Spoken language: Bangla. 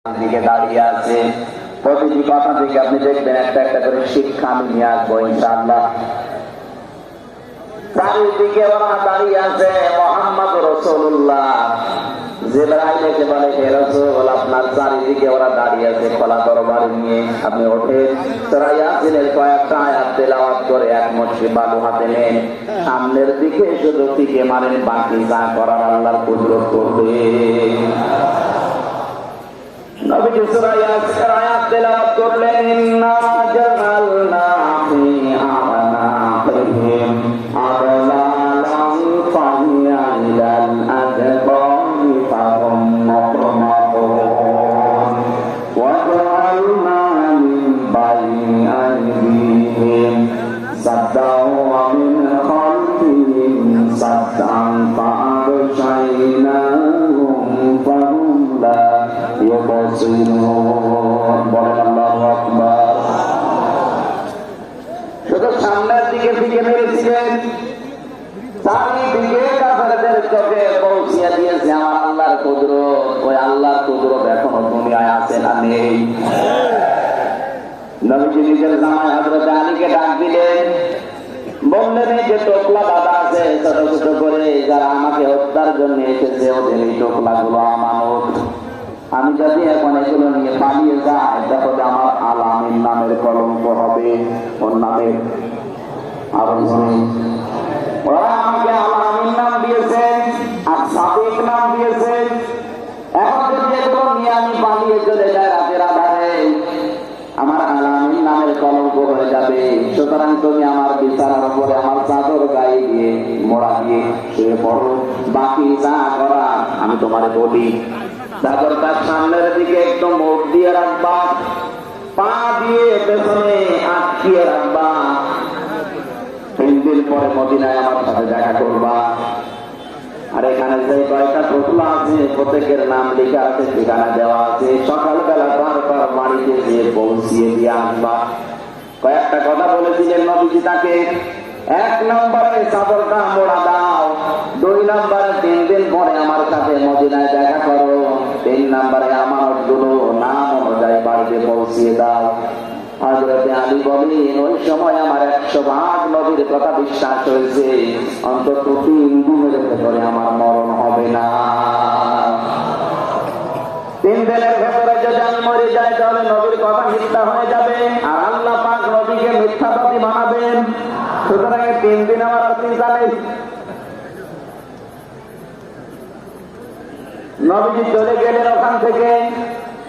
দিকে দাঁড়িয়ে আছে। প্রতিটি কথা থেকে আপনি দেখবেন একটা একটা করে শিক্ষা আমি নিয়ে আসবো ইনশাআল্লাহ। চারিদিকে ওরা দাঁড়িয়ে আছে মুহাম্মদ রাসূলুল্লাহ। জিবরাইল এসে বলে, হে রাসূল, আপনার চারিদিকে ওরা দাঁড়িয়ে আছে খোলা দরবার নিয়ে, আপনি ওঠেন, সূরা ইয়াসিনের কয়েকটা আয়াত তেলাওয়াত করে এক মুঠি বালু হাতে নেন, সামনের দিকে শুধু টিকে মারেন, বাকি যা করার আল্লাহর কুদরত করবে। নবীজি সূরা ইয়াসিনের আয়াত তেলাওয়াত করলেন, ইন্না জাআলনা ফি আ'নাকিহিম আগলালান ফাহিয়াল আযকানি ফাহুম মুকমাহুন ওয়া জাআলনা মিন বাইনি আইদিহিম সাদ্দাও ওয়া মিন খালফিহিম সাদ্দান ফাআগশাইনাহুম ফাহুম লা শুধু সামনের দিকে দিকে মেরেছিলেন, চারিদিকে কাফেরদের চোখে পৌঁছিয়ে দিয়েছে আমার আল্লাহর কুদরত। ওই আল্লাহর কুদরত এখনো দুনিয়ায় আছে না নেই? নবীজি নিজের জামাই হযরত আলীকে ডাক দিলেন, বললেন, এই যে টোকলা বাঁধা আছে ছোট ছোট করে, যারা আমাকে হত্যার জন্য এসেছে, ওদের এই টোকলাগুলো আমানত। আমি যদি এখন এগুলো নিয়ে পালিয়ে যাই, তাহলে আমার আলামিন নামের কলঙ্ক হবে। ওর নামের আরো ওরা আমাকে আলামিন নাম দিয়েছে আর সাদিক নাম দিয়েছে। এখন যদি এগুলো নিয়ে আমি পালিয়ে চলে যাই রাতের আধারে, আমার আলামিন নামের কলঙ্ক হয়ে যাবে। সুতরাং তুমি আমার বিছানার উপরে আমার চাদর গায়ে দিয়ে মোড়া দিয়ে শুয়ে পড়ো, বাকি যা করা আমি তোমার বলি। চাদরটার সামনের দিকে একদম মুখ দিয়ে রাখবা, পা দিয়ে পেছনে আটকিয়ে রাখবা। 3 দিন পরে মদিনায় আমার সাথে দেখা করবা। আর এখানে যে কয়েকটা টোকলা আছে প্রত্যেকের নাম লেখা আছে, ঠিকানা দেওয়া আছে। সকালবেলা তারপর বাড়িতে গিয়ে পৌঁছিয়ে দিয়ে আসবা। কয়েকটা কথা বলেছিলেন নবীজি তাকে। 1 নম্বরে চাদরটা মোড়া দাও, 2 নম্বরে 3 দিন পরে আমার সাথে মদিনায় দেখা করো, 3 নম্বরে আমানতগুলো নাম অনুযায়ী বাড়িতে পৌঁছিয়ে দাও। হযরত আলী বলেন, ওই সময় আমার 100% নবীর কথা বিশ্বাস হয়েছে, অন্তত 3 দিনের ভেতরে আমার মরণ হবে না। 3 দিনের ভেতরে যদি আমি মরে যাই, তাহলে নবীর কথা মিথ্যা হয়ে যাবে, আর আল্লাহ পাক নবীকে মিথ্যাবাদী বানাবেন। সুতরাং 3 দিন আমার আর চিন্তা নেই। নবীজি চলে গেলেন ওখান থেকে।